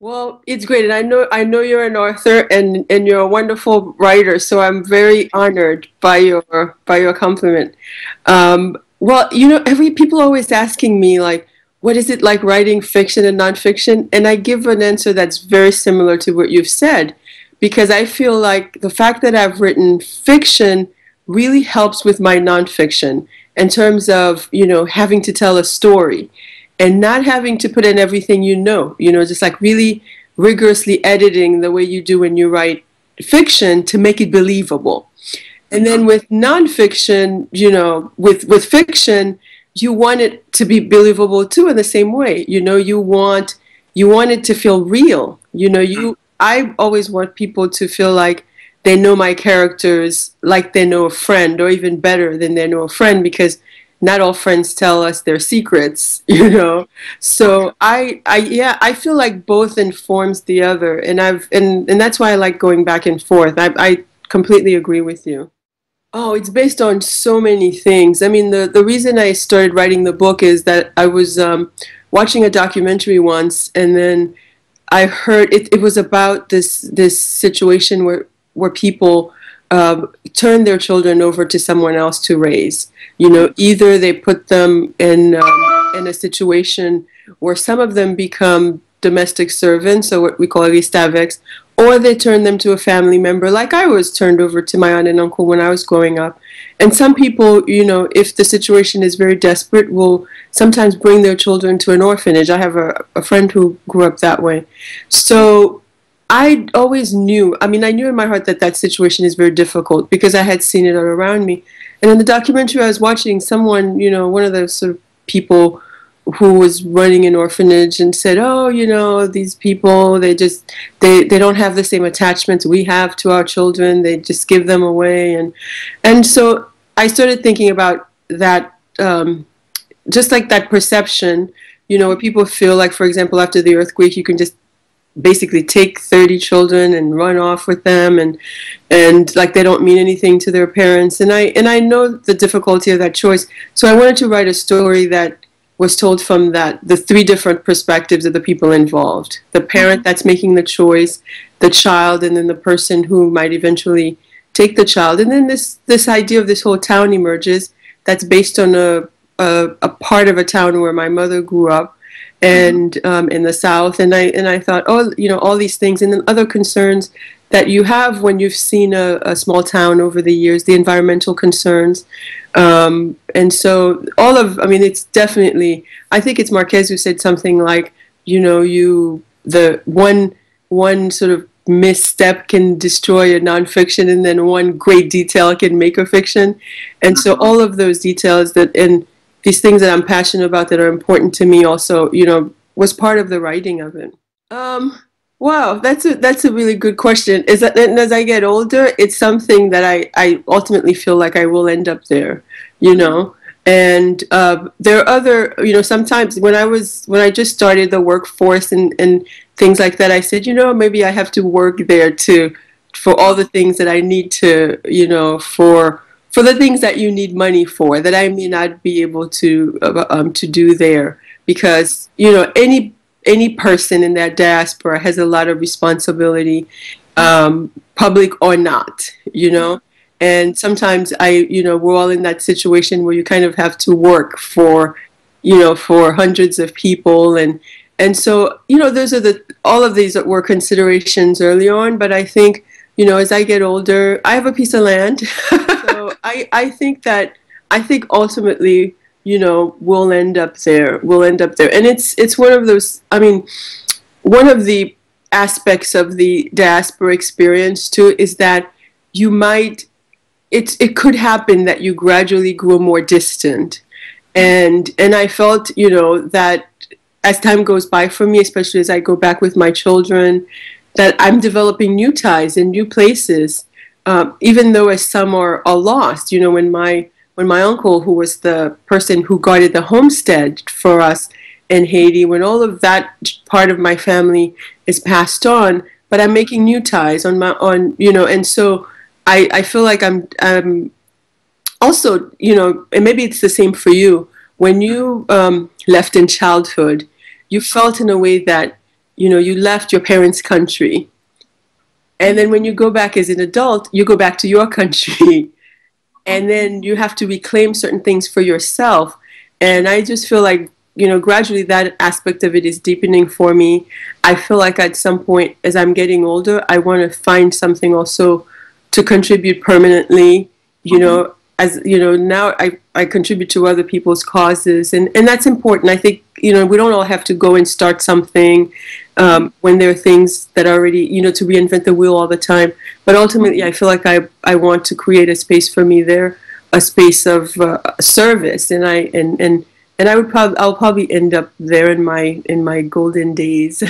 Well, it's great, and I know you're an author and you're a wonderful writer, so I'm very honored by your compliment. Well, every people always asking me like, what is it like writing fiction and nonfiction? And I give an answer that's very similar to what you've said, because I feel like the fact that I've written fiction really helps with my nonfiction in terms of, having to tell a story and not having to put in everything just like really rigorously editing the way you do when you write fiction to make it believable. And then with nonfiction, with fiction, you want it to be believable too in the same way. You want it to feel real. I always want people to feel like they know my characters like they know a friend, or even better than they know a friend, because not all friends tell us their secrets, So yeah, I feel like both informs the other, and that's why I like going back and forth. I completely agree with you. Oh, it's based on so many things. I mean, the reason I started writing the book is that I was watching a documentary once, and then I heard it was about this situation where people turn their children over to someone else to raise. Either they put them in a situation where some of them become domestic servants, or what we call ristavex, or they turn them to a family member, like I was turned over to my aunt and uncle when I was growing up. And some people, if the situation is very desperate, will sometimes bring their children to an orphanage. I have a friend who grew up that way. So I always knew, I mean, I knew in my heart that that situation is very difficult because I had seen it all around me. And in the documentary I was watching, someone, one of the sort of people who was running an orphanage and said, oh, these people, they don't have the same attachments we have to our children. They just give them away. And so I started thinking about that, just like that perception, where people feel like, for example, after the earthquake, you can just basically take 30 children and run off with them, and like they don't mean anything to their parents. And I know the difficulty of that choice. So I wanted to write a story that was told from the three different perspectives of the people involved: the parent that's making the choice, the child, and then the person who might eventually take the child. And then this idea of this whole town emerges that's based on a part of a town where my mother grew up, and in the South. And I thought, oh, all these things, and then other concerns that you have when you've seen a small town over the years, the environmental concerns. And so I mean, it's definitely, I think it's Marquez who said something like, the one sort of misstep can destroy a nonfiction, and then one great detail can make a fiction. And so all of those details and these things that I'm passionate about that are important to me also, was part of the writing of it. Wow, that's a really good question. And as I get older, it's something that I ultimately feel like I will end up there, you know. And there are other, sometimes when I just started the workforce and things like that, I said, maybe I have to work there for all the things that I need to, for the things that you need money for, that I may not be able to do there, because any person in that diaspora has a lot of responsibility, public or not, And sometimes we're all in that situation where you kind of have to work for hundreds of people, and so those are all of these were considerations early on. But I think as I get older, I have a piece of land, so I think ultimately we'll end up there. And it's one of those, I mean, one of the aspects of the diaspora experience too is that it could happen that you gradually grow more distant. And I felt, that as time goes by for me, especially as I go back with my children, that I'm developing new ties in new places, even though as some are lost. When my uncle, who was the person who guarded the homestead for us in Haiti, when all of that part of my family is passed on, but I'm making new ties and so I feel like I'm also, and maybe it's the same for you, when you left in childhood, you felt in a way that you know, you left your parents' country. And then when you go back as an adult, you go back to your country. And then you have to reclaim certain things for yourself. And I just feel like, you know, gradually that aspect of it is deepening for me. I feel like at some point, as I'm getting older, I want to find something also to contribute permanently, you know, as you know, now I contribute to other people's causes, and that's important. I think, you know, we don't all have to go and start something when there are things that are already, you know, to reinvent the wheel all the time. But ultimately, I feel like I want to create a space for me there, a space of service, and I'll probably end up there in my golden days.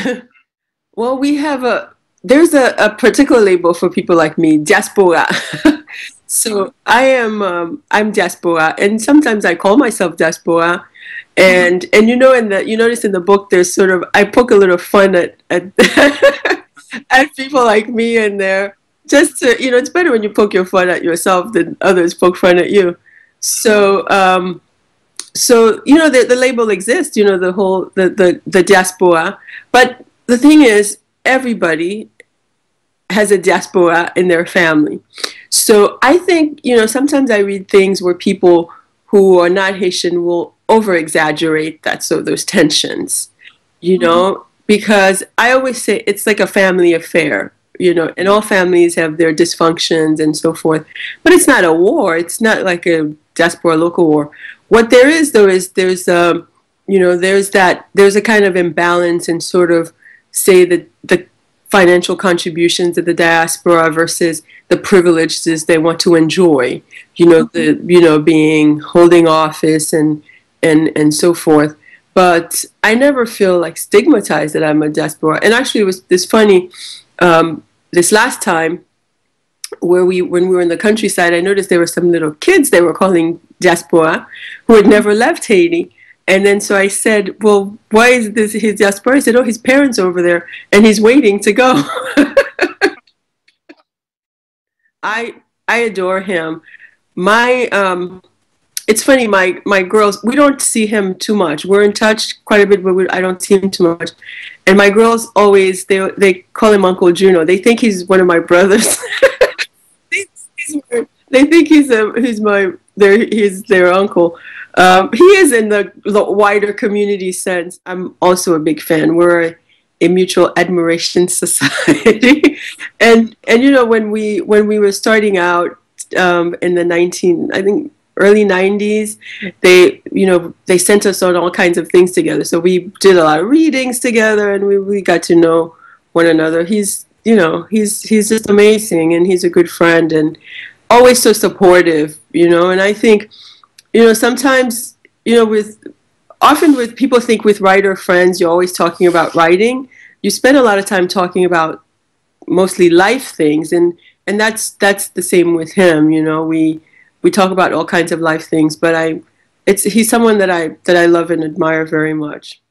Well, there's a particular label for people like me, diaspora. So I'm diaspora, and sometimes I call myself diaspora, and you know, you notice in the book there's sort of, I poke a little fun at at people like me in there, just to, you know, it's better when you poke your fun at yourself than others poke fun at you. So so you know, the label exists, you know, the diaspora, but the thing is, everybody has a diaspora in their family. So I think, you know, sometimes I read things where people who are not Haitian will over exaggerate that, so those tensions, you know, because I always say it's like a family affair, you know, and all families have their dysfunctions and so forth. But it's not a war. It's not like a diaspora local war. What there is, though, is you know, there's a kind of imbalance in sort of, say, the financial contributions of the diaspora versus the privileges they want to enjoy, you know, being, holding office and so forth. But I never feel like stigmatized that I'm a diaspora. And actually, it was this funny, this last time when we were in the countryside, I noticed there were some little kids they were calling diaspora who had never left Haiti. And then so I said, well, why is this his diaspora? He said, oh, his parents are over there and he's waiting to go. I adore him. It's funny, my girls, we don't see him too much. We're in touch quite a bit, but I don't see him too much. And my girls always, they call him Uncle Juno. They think he's one of my brothers. They think he's their uncle. He is in the wider community sense. I'm also a big fan. We're a mutual admiration society, and you know, when we were starting out in the early 90s, they sent us on all kinds of things together. So we did a lot of readings together, and we got to know one another. He's just amazing, and he's a good friend, and always so supportive, you know. And I think, you know, sometimes, you know, often with people think with writer friends, you're always talking about writing. You spend a lot of time talking about mostly life things, and that's the same with him. You know, we talk about all kinds of life things, but he's someone that I love and admire very much.